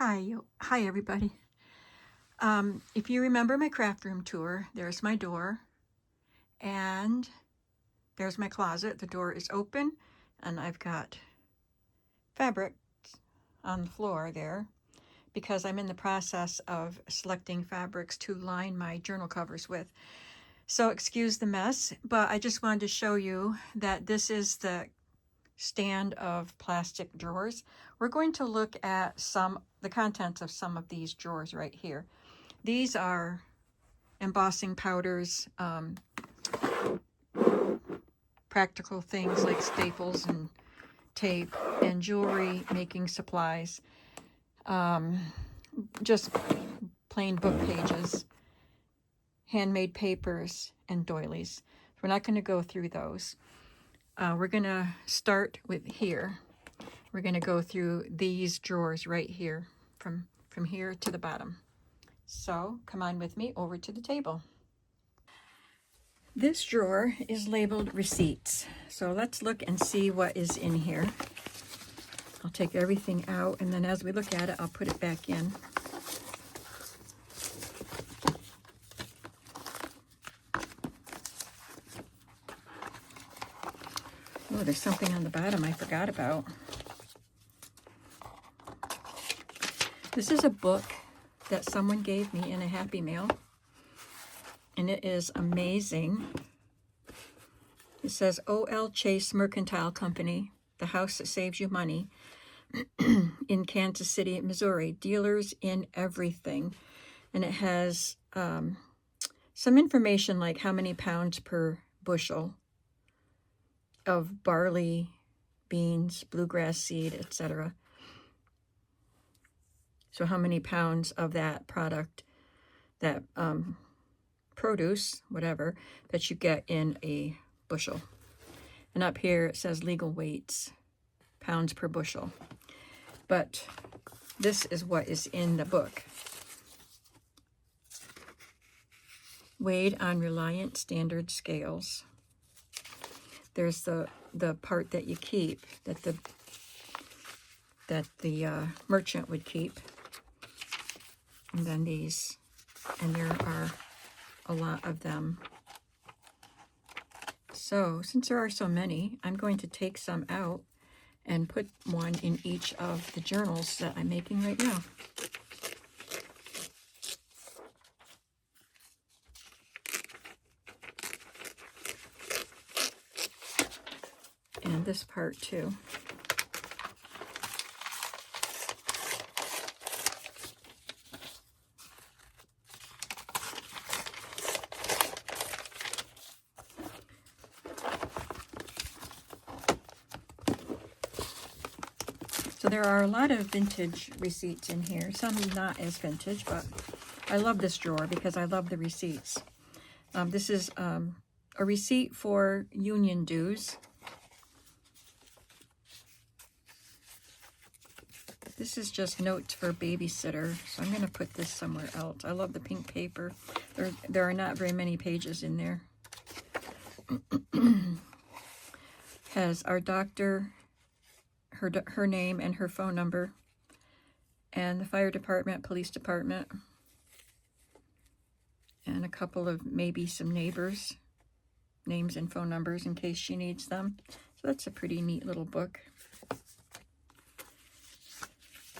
Hi everybody. If you remember my craft room tour, there's my door and there's my closet. The door is open and I've got fabric on the floor there because I'm in the process of selecting fabrics to line my journal covers with. So excuse the mess, but I just wanted to show you that this is the stand of plastic drawers. We're going to look at the contents of some of these drawers right here. These are embossing powders, practical things like staples and tape, and jewelry making supplies, just plain book pages, handmade papers, and doilies. We're not going to go through those. We're going to start with here. We're going to go through these drawers right here, from here to the bottom. So come on with me over to the table. This drawer is labeled receipts. So let's look and see what is in here. I'll take everything out, and then as we look at it, I'll put it back in. Oh, there's something on the bottom I forgot about. This is a book that someone gave me in a Happy Mail, and it is amazing. It says O.L. Chase Mercantile Company, the house that saves you money, in Kansas City, Missouri, dealers in everything. And it has some information like how many pounds per bushel of barley, beans, bluegrass seed, etc. So how many pounds of that product, that produce, whatever, that you get in a bushel. And up here it says legal weights, pounds per bushel. But this is what is in the book. Weighed on Reliant Standard Scales. There's the part that you keep, that the merchant would keep. And then these, and there are a lot of them. So since there are so many, I'm going to take some out and put one in each of the journals that I'm making right now. And this part too. So there are a lot of vintage receipts in here, some not as vintage, but I love this drawer because I love the receipts. This is a receipt for union dues. This is just notes for babysitter, so I'm going to put this somewhere else. I love the pink paper. There are not very many pages in there. Has our doctor, her name and her phone number, and the fire department, police department, and a couple of maybe some neighbors' names and phone numbers in case she needs them. So that's a pretty neat little book.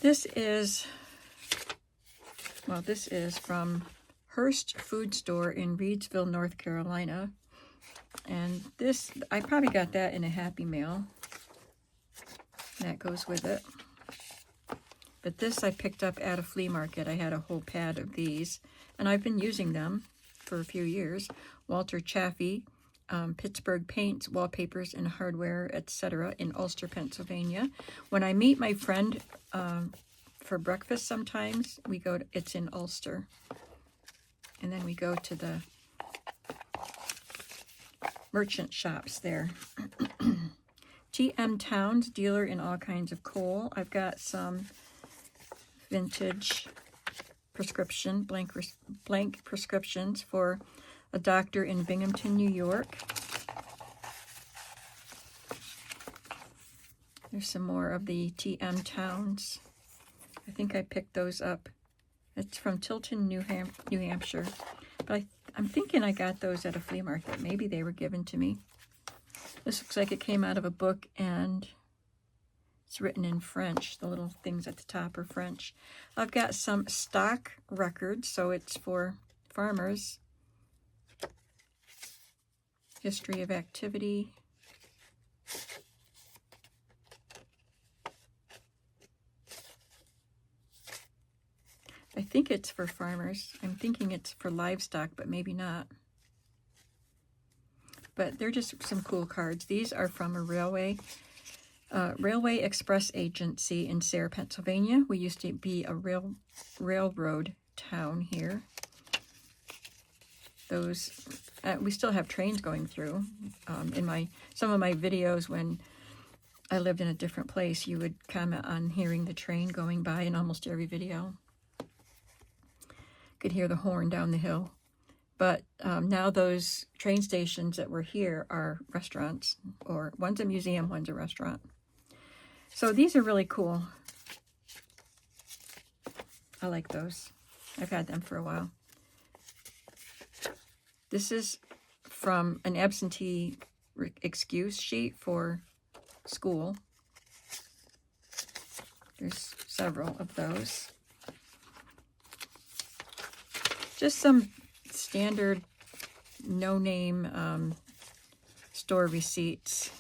This is from Hearst Food Store in Reidsville, North Carolina. And this, I probably got that in a Happy Mail. That goes with it. But this I picked up at a flea market. I had a whole pad of these, and I've been using them for a few years. Walter Chaffee, Pittsburgh Paints, Wallpapers and Hardware, etc. in Ulster, Pennsylvania. When I meet my friend for breakfast sometimes, it's in Ulster. And then we go to the merchant shops there. T.M. Towns, dealer in all kinds of coal. I've got some vintage prescription, blank prescriptions for a doctor in Binghamton, New York. There's some more of the T.M. Towns I think I picked those up. It's from Tilton, New Hampshire. But I'm thinking I got those at a flea market. Maybe they were given to me. This looks like it came out of a book, and it's written in French. The little things at the top are French. I've got some stock records, so it's for farmers. History of activity. I think it's for farmers. I'm thinking it's for livestock, but maybe not. But they're just some cool cards. These are from a Railway Express Agency in Sayre, Pennsylvania. We used to be a railroad town here. Those we still have trains going through. In some of my videos, when I lived in a different place, you would comment on hearing the train going by in almost every video. Could hear the horn down the hill. But now those train stations that were here are restaurants, or one's a museum, one's a restaurant. So these are really cool. I like those. I've had them for a while. This is from an absentee excuse sheet for school. There's several of those. Just some standard no-name store receipts.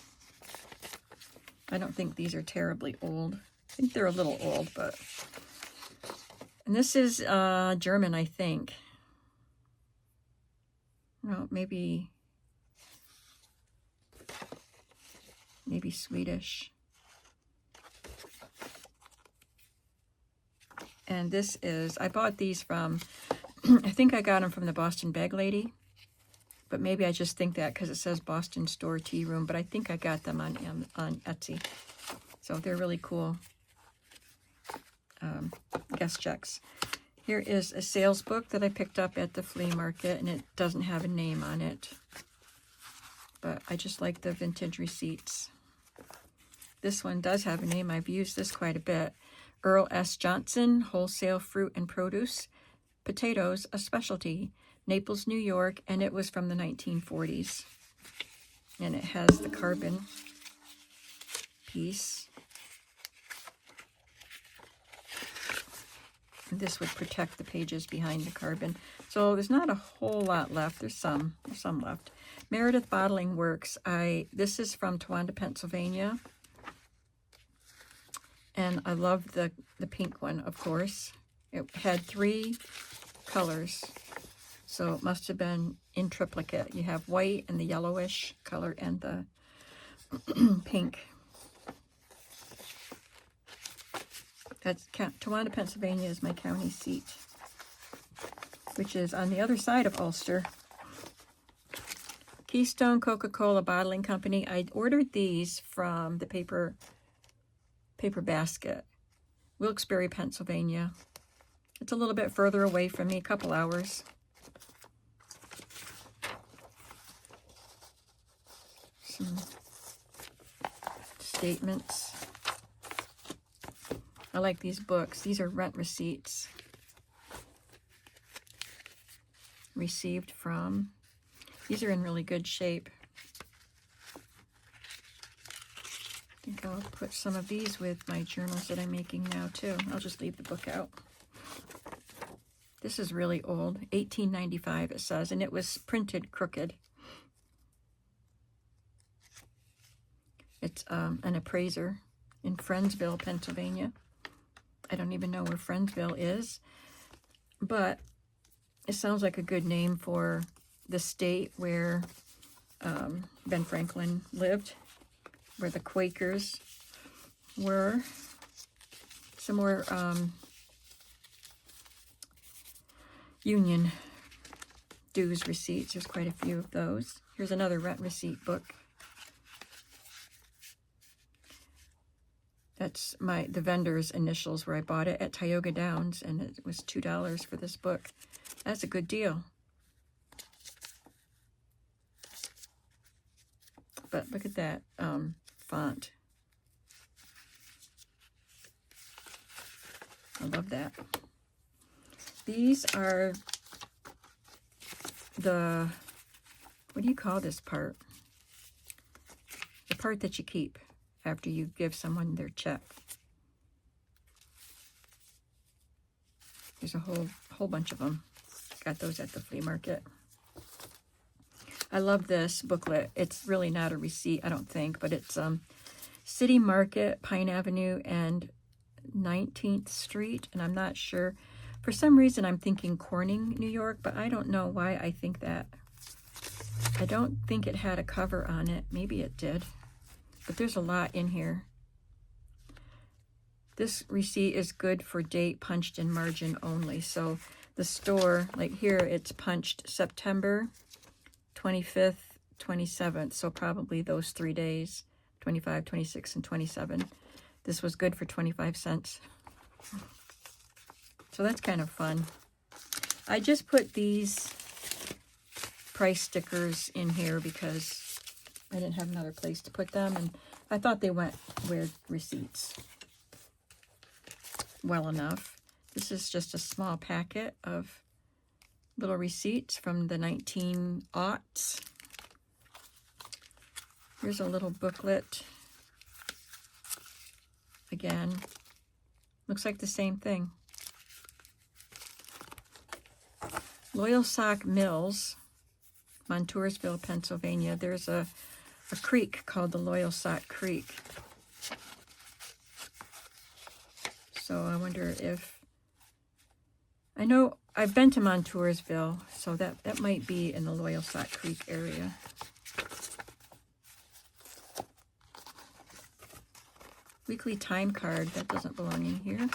I don't think these are terribly old. I think they're a little old, but... And this is German, I think. No, maybe Swedish. And this is, I bought these from, I think I got them from the Boston Bag Lady, but maybe I just think that because it says Boston Store Tea Room, but I think I got them on Etsy. So they're really cool guest checks. Here is a sales book that I picked up at the flea market, and it doesn't have a name on it, but I just like the vintage receipts. This one does have a name. I've used this quite a bit. Earl S. Johnson, Wholesale Fruit and Produce, Potatoes, a Specialty, Naples, New York, and it was from the 1940s. And it has the carbon piece. And this would protect the pages behind the carbon. So there's not a whole lot left. There's some left. Meredith Bottling Works. This is from Towanda, Pennsylvania. And I love the pink one, of course. It had 3 colors, so it must have been in triplicate. You have white and the yellowish color and the pink. That's Towanda, Pennsylvania is my county seat, which is on the other side of Ulster. Keystone Coca-Cola Bottling Company. I ordered these from the paper basket, Wilkes-Barre, Pennsylvania. It's a little bit further away from me, a couple hours. Some statements. I like these books. These are rent receipts. Received from. These are in really good shape. I think I'll put some of these with my journals that I'm making now too. I'll just leave the book out. This is really old, 1895 it says, and it was printed crooked. It's an appraiser in Friendsville, Pennsylvania. I don't even know where Friendsville is, but it sounds like a good name for the state where Ben Franklin lived, where the Quakers were. Some more Union dues receipts. There's quite a few of those. Here's another rent receipt book. That's the vendor's initials where I bought it at Tioga Downs, and it was $2 for this book. That's a good deal. But look at that font. I love that. These are the, what do you call this part? The part that you keep after you give someone their check. There's a whole bunch of them. Got those at the flea market. I love this booklet. It's really not a receipt, I don't think, but it's City Market, Pine Avenue, and 19th Street, and I'm not sure. For some reason, I'm thinking Corning, New York, but I don't know why I think that. I don't think it had a cover on it. Maybe it did, but there's a lot in here. This receipt is good for date punched in margin only. So the store, like here, it's punched September 25th, 27th. So probably those 3 days, 25, 26, and 27. This was good for 25 cents. So that's kind of fun. I just put these price stickers in here because I didn't have another place to put them, and I thought they went with receipts well enough. This is just a small packet of little receipts from the 1900s. Here's a little booklet. Again, looks like the same thing. Loyalsock Mills, Montoursville, Pennsylvania. There's a creek called the Loyalsock Creek. So I wonder if, I know I've been to Montoursville, so that might be in the Loyalsock Creek area. Weekly time card, that doesn't belong in here.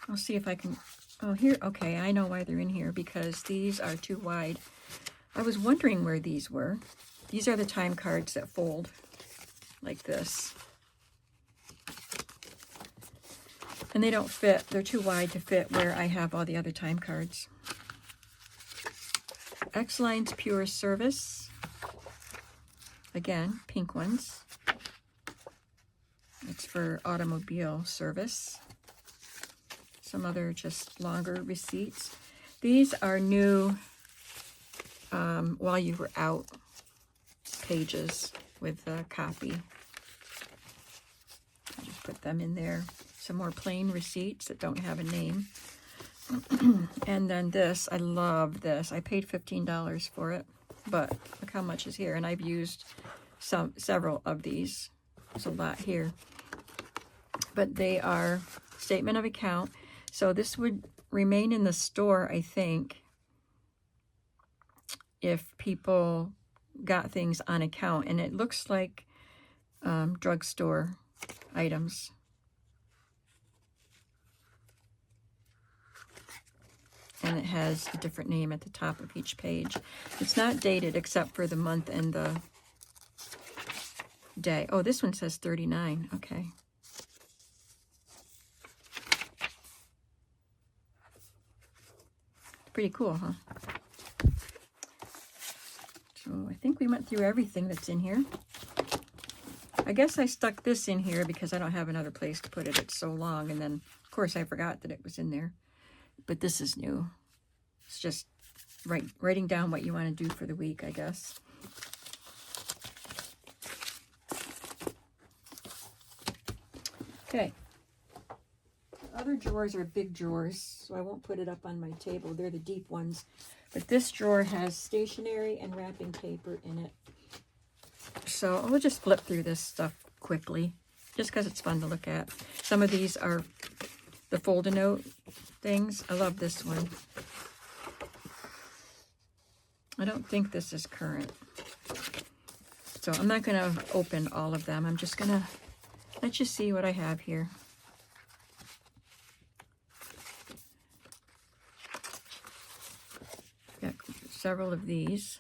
I'll see if I can, oh here, okay, I know why they're in here, because these are too wide. I was wondering where these were. These are the time cards that fold like this. And they don't fit, they're too wide to fit where I have all the other time cards. X-Lines Pure Service. Again, pink ones. It's for automobile service. Some other just longer receipts. These are new while you were out pages with copy. I just put them in there. Some more plain receipts that don't have a name. And then this, I love this. I paid $15 for it, but look how much is here. And I've used several of these. There's a lot here. But they are statement of account. So this would remain in the store, I think, if people got things on account. And it looks like drugstore items. And it has a different name at the top of each page. It's not dated except for the month and the day. Oh, this one says 39. Okay. Pretty cool, huh? So I think we went through everything that's in here. I guess I stuck this in here because I don't have another place to put it. It's so long. And then, of course, I forgot that it was in there. But this is new. It's just writing down what you want to do for the week, I guess. Okay. Other drawers are big drawers, so I won't put it up on my table. They're the deep ones. But this drawer has stationery and wrapping paper in it. So we'll just flip through this stuff quickly, just because it's fun to look at. Some of these are the fold-a-note things. I love this one. I don't think this is current. So I'm not going to open all of them. I'm just going to let you see what I have here. Got several of these.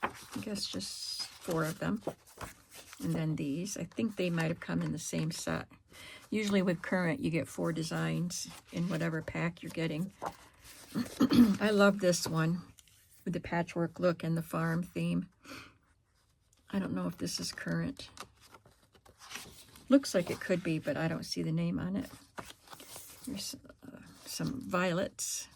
I guess just 4 of them. And then these. I think they might have come in the same set. Usually with current, you get 4 designs in whatever pack you're getting. I love this one with the patchwork look and the farm theme. I don't know if this is current. Looks like it could be, but I don't see the name on it. Here's some violets.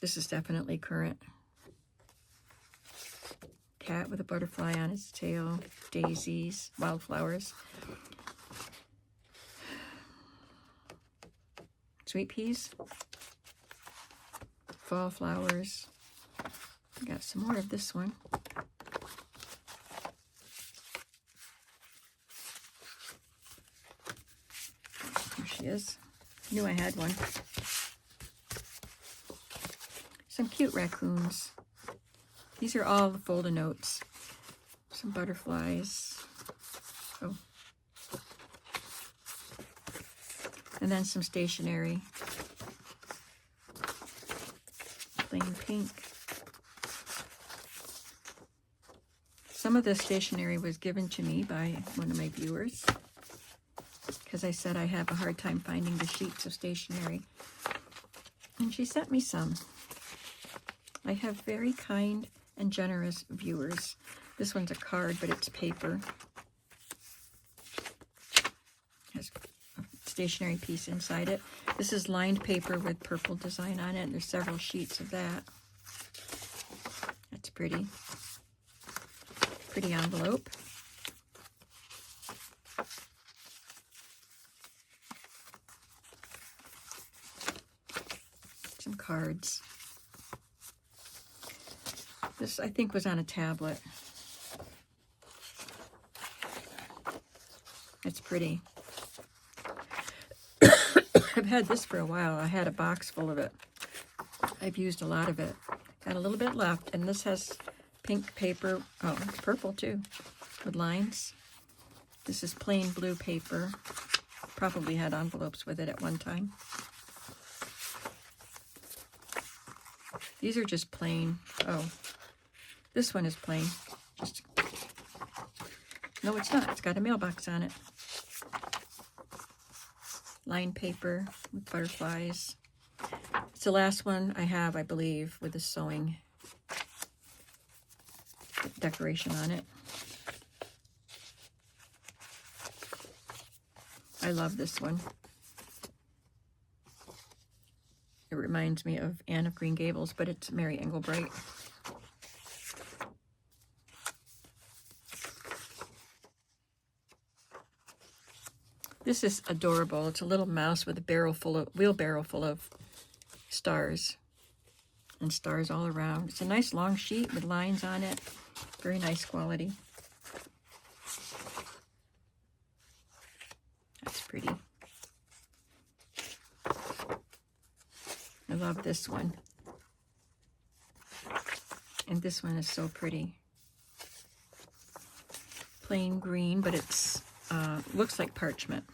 This is definitely current. Cat with a butterfly on its tail, daisies, wildflowers. Sweet peas, fall flowers. Got some more of this one. Here she is. Knew I had one. Some cute raccoons. These are all the fold-a notes. Some butterflies. Oh. And then some stationery. Plain pink. Some of this stationery was given to me by one of my viewers because I said I have a hard time finding the sheets of stationery. And she sent me some. I have very kind and generous viewers. This one's a card, but it's paper. Has a stationery piece inside it. This is lined paper with purple design on it, and there's several sheets of that. That's pretty. Pretty envelope. Some cards. This, I think, was on a tablet. It's pretty. I've had this for a while. I had a box full of it. I've used a lot of it. Got a little bit left, and this has pink paper. Oh, it's purple too, with lines. This is plain blue paper. Probably had envelopes with it at one time. These are just plain. Oh, this one is plain. Just no, it's not. It's got a mailbox on it. Lined paper with butterflies. It's the last one I have, I believe, with the sewing decoration on it. I love this one. It reminds me of Anne of Green Gables, but it's Mary Englebright. This is adorable. It's a little mouse with a wheelbarrow full of stars. And stars all around. It's a nice long sheet with lines on it. Very nice quality. That's pretty. I love this one. And this one is so pretty. Plain green, but it's looks like parchment.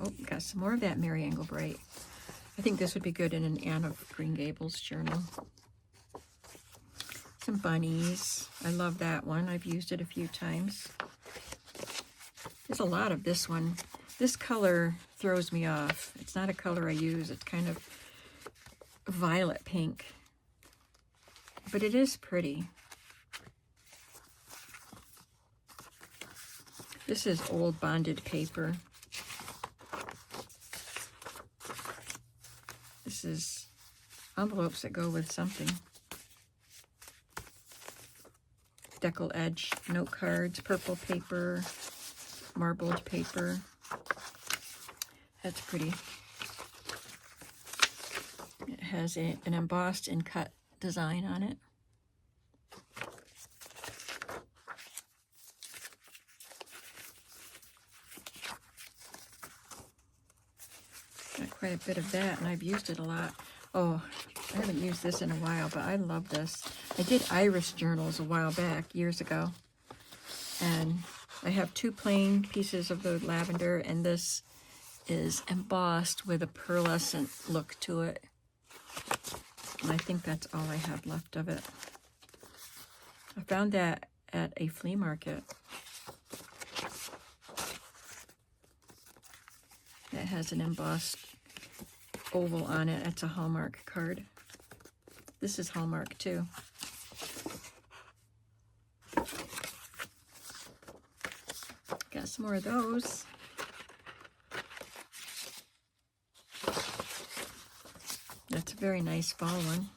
Oh, got some more of that Mary Englebright. I think this would be good in an Anne of Green Gables journal. Some bunnies. I love that one. I've used it a few times. There's a lot of this one. This color throws me off. It's not a color I use. It's kind of violet pink. But it is pretty. This is old bonded paper. This is envelopes that go with something. Decal edge note cards, purple paper, marbled paper. That's pretty. It has an embossed and cut design on it. Got quite a bit of that, and I've used it a lot. Oh, I haven't used this in a while, but I love this. I did iris journals a while back, years ago. And I have two plain pieces of the lavender, and this is embossed with a pearlescent look to it. And I think that's all I have left of it. I found that at a flea market. It has an embossed oval on it. It's a Hallmark card. This is Hallmark too. got some more of those. That's a very nice fall one.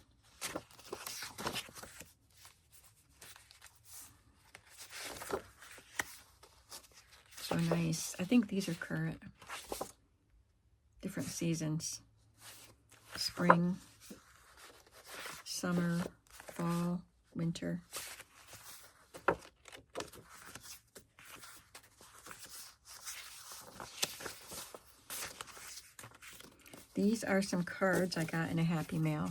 So nice. I think these are current. Different seasons. Spring, summer, fall, winter. These are some cards I got in a Happy Mail.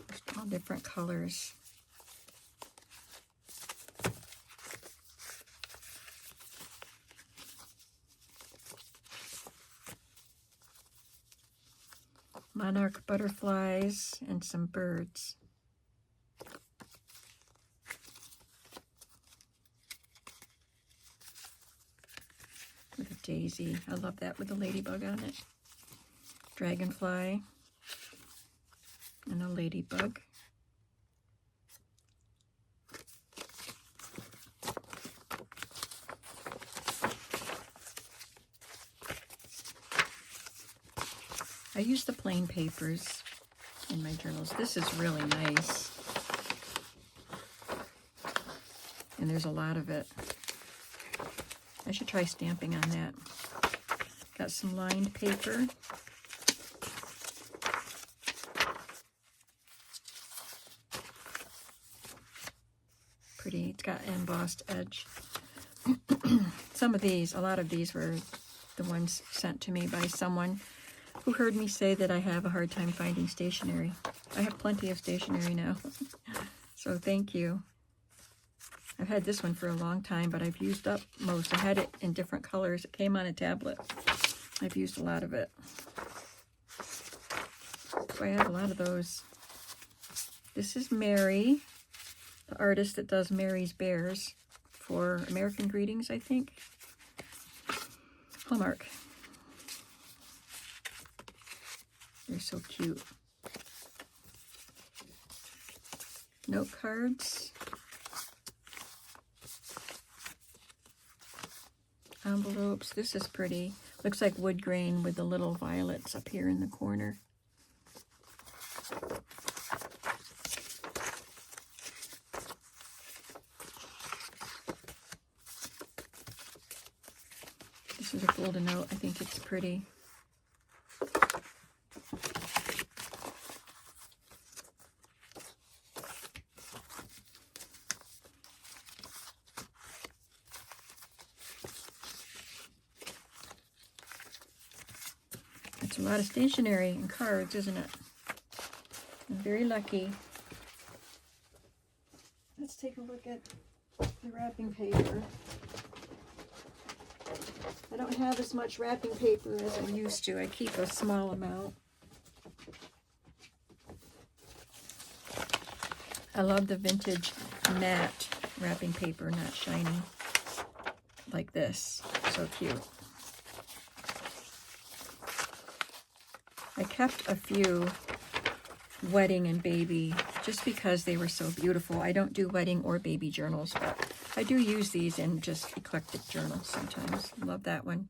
Just all different colors. Monarch butterflies and some birds. With a daisy. I love that with a ladybug on it. Dragonfly and a ladybug. I use the plain papers in my journals. This is really nice. And there's a lot of it. I should try stamping on that. Got some lined paper. Pretty. It's got embossed edge. Some of these, a lot of these were the ones sent to me by someone who heard me say that I have a hard time finding stationery. I have plenty of stationery now. So thank you. I've had this one for a long time, but I've used up most. I had it in different colors. It came on a tablet. I've used a lot of it. So I have a lot of those. This is Mary, the artist that does Mary's Bears for American Greetings, I think. Hallmark. They're so cute. Note cards. Envelopes. This is pretty. Looks like wood grain with the little violets up here in the corner. This is a golden note. I think it's pretty. It's a lot of stationery and cards, isn't it? I'm very lucky. Let's take a look at the wrapping paper. I don't have as much wrapping paper as I used to. I keep a small amount. I love the vintage matte wrapping paper, not shiny, like this. So cute. I kept a few wedding and baby just because they were so beautiful. I don't do wedding or baby journals, but I do use these in just eclectic journals sometimes. Love that one.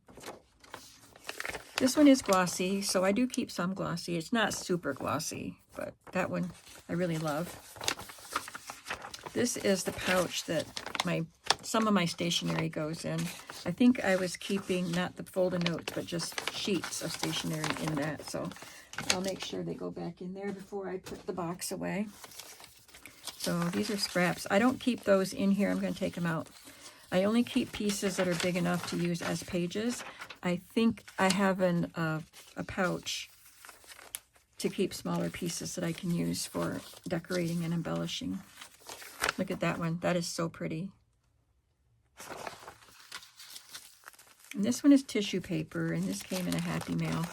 This one is glossy, so I do keep some glossy. It's not super glossy, but that one I really love. This is the pouch that some of my stationery goes in. I think I was keeping not the folded notes, but just sheets of stationery in that. So I'll make sure they go back in there before I put the box away. So these are scraps. I don't keep those in here. I'm going to take them out. I only keep pieces that are big enough to use as pages. I think I have a pouch to keep smaller pieces that I can use for decorating and embellishing. Look at that one. That is so pretty. And this one is tissue paper, and this came in a Happy Mail.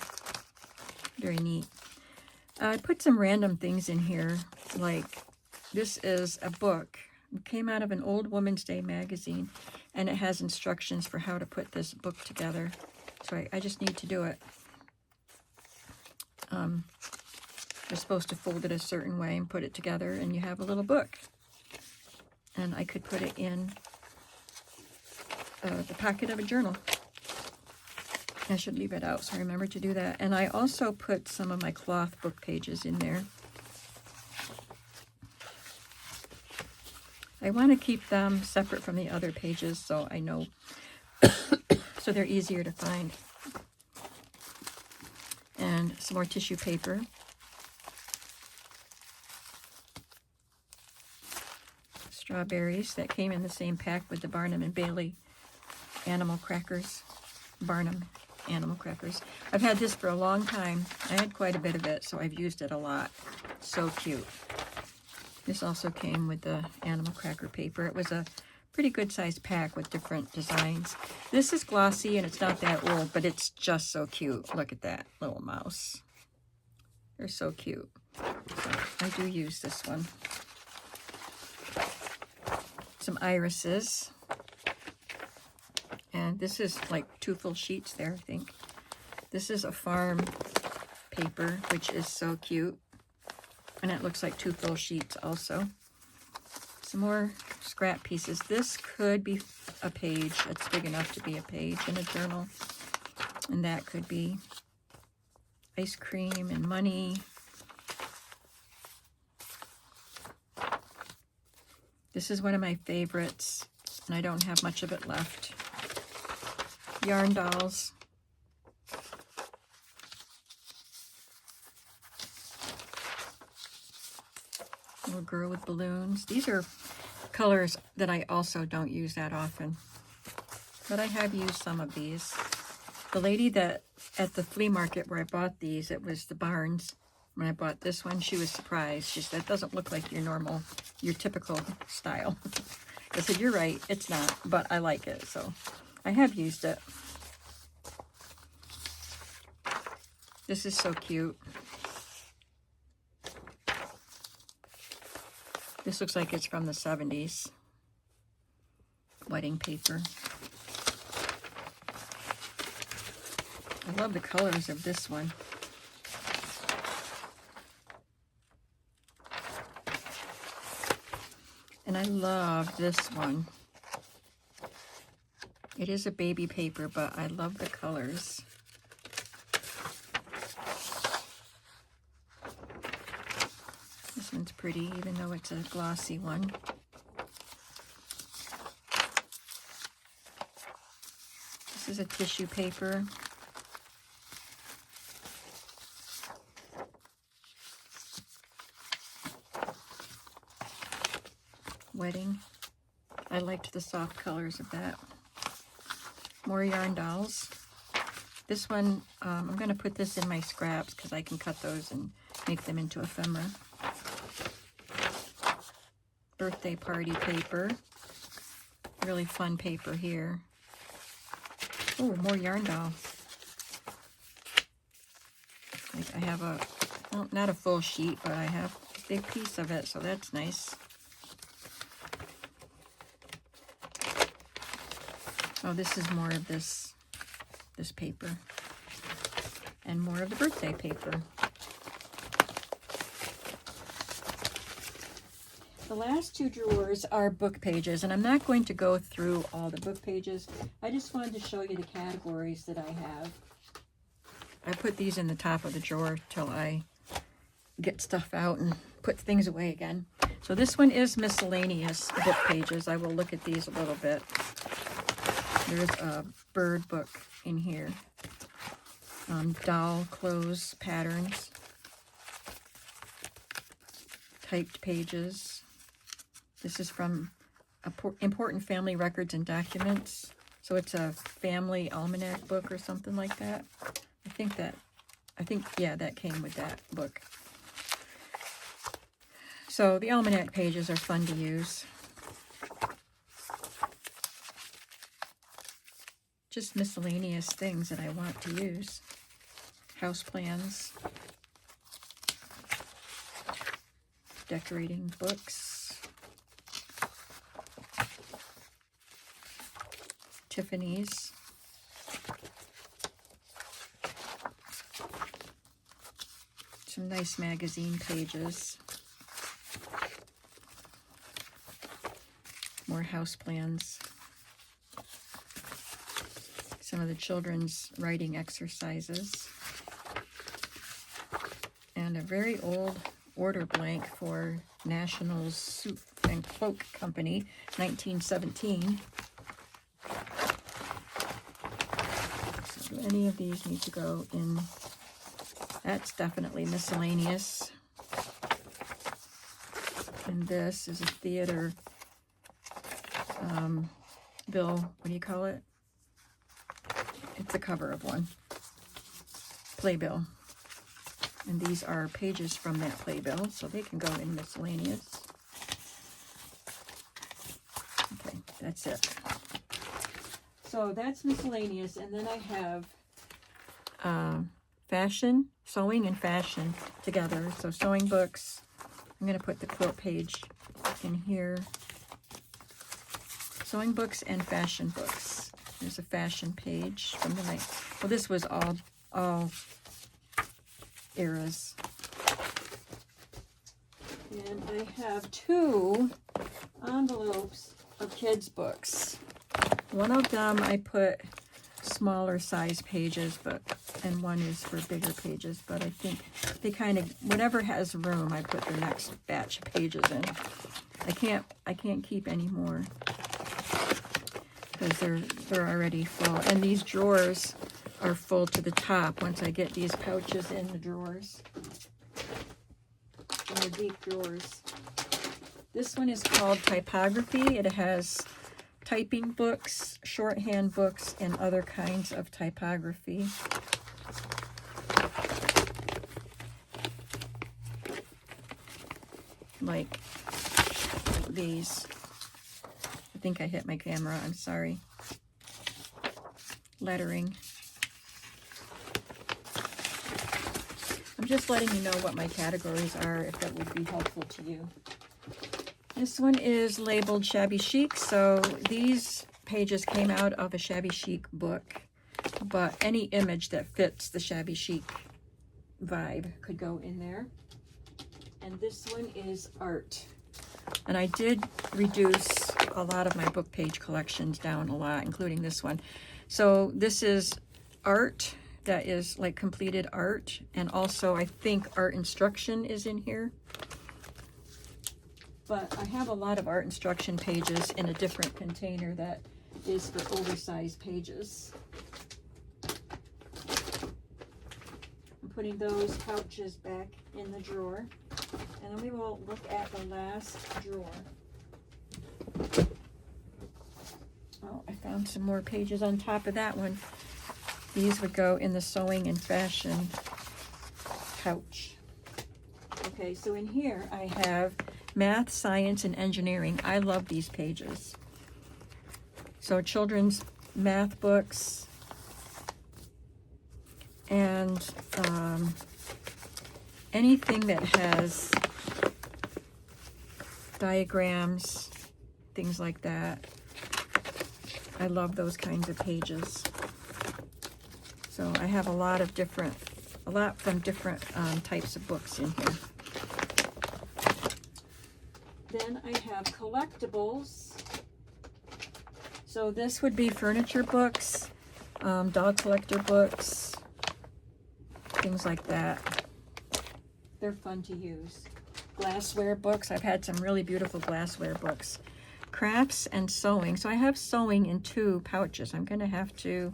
Very neat. I put some random things in here, like this is a book. It came out of an old Woman's Day magazine, and it has instructions for how to put this book together. So I just need to do it. You're supposed to fold it a certain way and put it together, and you have a little book. And I could put it in the pocket of a journal. I should leave it out, so I remember to do that. And I also put some of my cloth book pages in there. I want to keep them separate from the other pages so I know, so they're easier to find. And some more tissue paper. Strawberries that came in the same pack with the Barnum and Bailey animal crackers. Barnum animal crackers. I've had this for a long time. I had quite a bit of it, so I've used it a lot. So cute. This also came with the animal cracker paper. It was a pretty good sized pack with different designs. This is glossy and it's not that old, but it's just so cute. Look at that little mouse. They're so cute. So I do use this one. Some irises. And this is like 2 full sheets there, I think. This is a farm paper, which is so cute. And it looks like 2 full sheets also. Some more scrap pieces. This could be a page. It's big enough to be a page in a journal. And that could be ice cream and money. This is one of my favorites, and I don't have much of it left. Yarn dolls. Little girl with balloons. These are colors that I also don't use that often, but I have used some of these. The lady that at the flea market where I bought these, it was the Barnes. When I bought this one, she was surprised. She said, "That doesn't look like your typical style." I said, "You're right, it's not, but I like it." So I have used it. This is so cute. This looks like it's from the 70s. Wedding paper. I love the colors of this one. And I love this one. It is a baby paper, but I love the colors. This one's pretty, even though it's a glossy one. This is a tissue paper. Wedding. I liked the soft colors of that. More yarn dolls. This one, I'm going to put this in my scraps because I can cut those and make them into ephemera. Birthday party paper. Really fun paper here. Oh, more yarn doll. I have a, well, not a full sheet, but I have a big piece of it, so that's nice. Oh, this is more of this paper. And more of the birthday paper. The last 2 drawers are book pages, and I'm not going to go through all the book pages. I just wanted to show you the categories that I have. I put these in the top of the drawer till I get stuff out and put things away again. So this one is miscellaneous book pages. I will look at these a little bit. There's a bird book in here. Doll clothes patterns. Typed pages. This is from Important Family Records and Documents. So it's a family almanac book or something like that. Yeah, that came with that book. So the almanac pages are fun to use. Just miscellaneous things that I want to use. House plans. Decorating books. Tiffany's. Some nice magazine pages. More house plans. some of the children's writing exercises. And a very old order blank for National Suit and Cloak Company, 1917. So do any of these need to go in? That's definitely miscellaneous. And this is a theater bill. What do you call it? It's a cover of one. Playbill. And these are pages from that playbill, so they can go in miscellaneous. Okay, that's it. So that's miscellaneous, and then I have fashion, sewing and fashion together. So sewing books. I'm going to put the quilt page in here. Sewing books and fashion books. There's a fashion page from the night. Well, this was all eras. And I have 2 envelopes of kids' books. One of them I put smaller size pages, and one is for bigger pages, but I think they kind of, whatever has room, I put the next batch of pages in. I can't keep any more because they're already full. And these drawers are full to the top once I get these pouches in the drawers. In the deep drawers. This one is called Typography. It has typing books, shorthand books, and other kinds of typography. Like these. I think I hit my camera, I'm sorry. Lettering. I'm just letting you know what my categories are, if that would be helpful to you. This one is labeled Shabby Chic, so these pages came out of a Shabby Chic book, but any image that fits the Shabby Chic vibe could go in there. And this one is art. And I did reduce a lot of my book page collections down a lot, including this one. So this is art that is like completed art, and also I think art instruction is in here. But I have a lot of art instruction pages in a different container that is for oversized pages. I'm putting those pouches back in the drawer. And then we will look at the last drawer. Oh, I found some more pages on top of that one. These would go in the sewing and fashion pouch. Okay, so in here I have math, science, and engineering. I love these pages. So children's math books and anything that has diagrams, things like that. I love those kinds of pages. So I have a lot from different types of books in here. Then I have collectibles. So this would be furniture books, dog collector books, things like that. They're fun to use. Glassware books. I've had some really beautiful glassware books. Crafts and sewing. So I have sewing in 2 pouches. I'm going to have to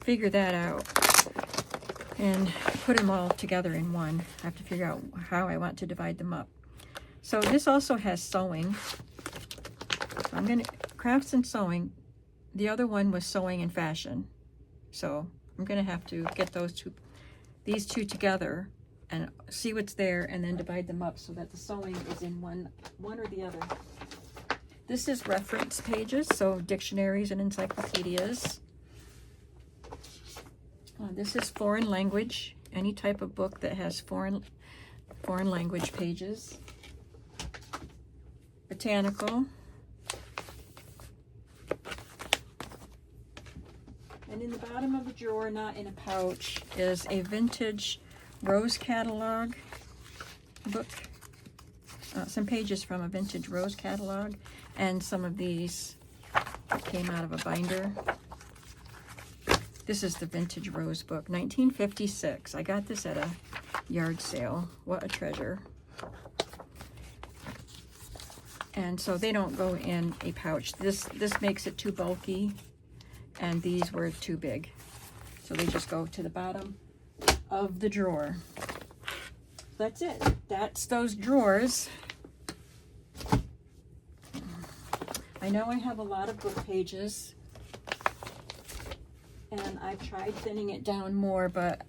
figure that out and put them all together in one. I have to figure out how I want to divide them up. So this also has sewing. So I'm going to, crafts and sewing. The other one was sewing and fashion. So I'm going to have to get these two together and see what's there and then divide them up so that the sewing is in one or the other. This is reference pages, so dictionaries and encyclopedias. This is foreign language, any type of book that has foreign language pages. Botanical. And in the bottom of the drawer, not in a pouch, is a vintage Rose catalog book. Some pages from a vintage Rose catalog, and some of these came out of a binder. This is the Vintage Rose book, 1956. I got this at a yard sale. What a treasure. And so they don't go in a pouch. This makes it too bulky, and these were too big. So they just go to the bottom of the drawer. That's it. That's those drawers. I know I have a lot of book pages, and I've tried thinning it down more, but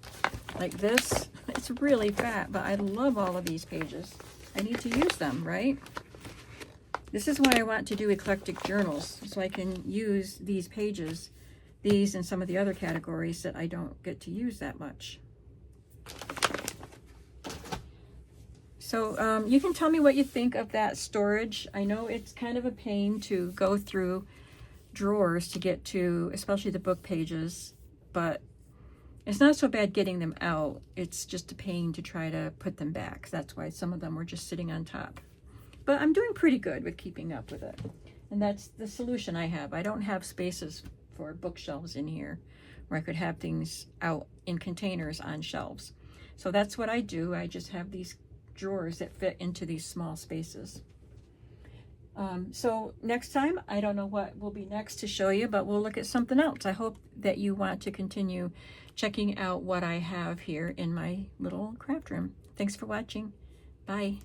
like this, it's really fat, but I love all of these pages. I need to use them, right? This is why I want to do eclectic journals, so I can use these pages, these and some of the other categories that I don't get to use that much. So you can tell me what you think of that storage. I know it's kind of a pain to go through drawers to get to, especially the book pages, but it's not so bad getting them out. It's just a pain to try to put them back. That's why some of them were just sitting on top. But I'm doing pretty good with keeping up with it. And that's the solution I have. I don't have spaces for bookshelves in here where I could have things out in containers on shelves. So that's what I do. I just have these drawers that fit into these small spaces. So next time, I don't know what will be next to show you, but we'll look at something else. I hope that you want to continue checking out what I have here in my little craft room. Thanks for watching. Bye.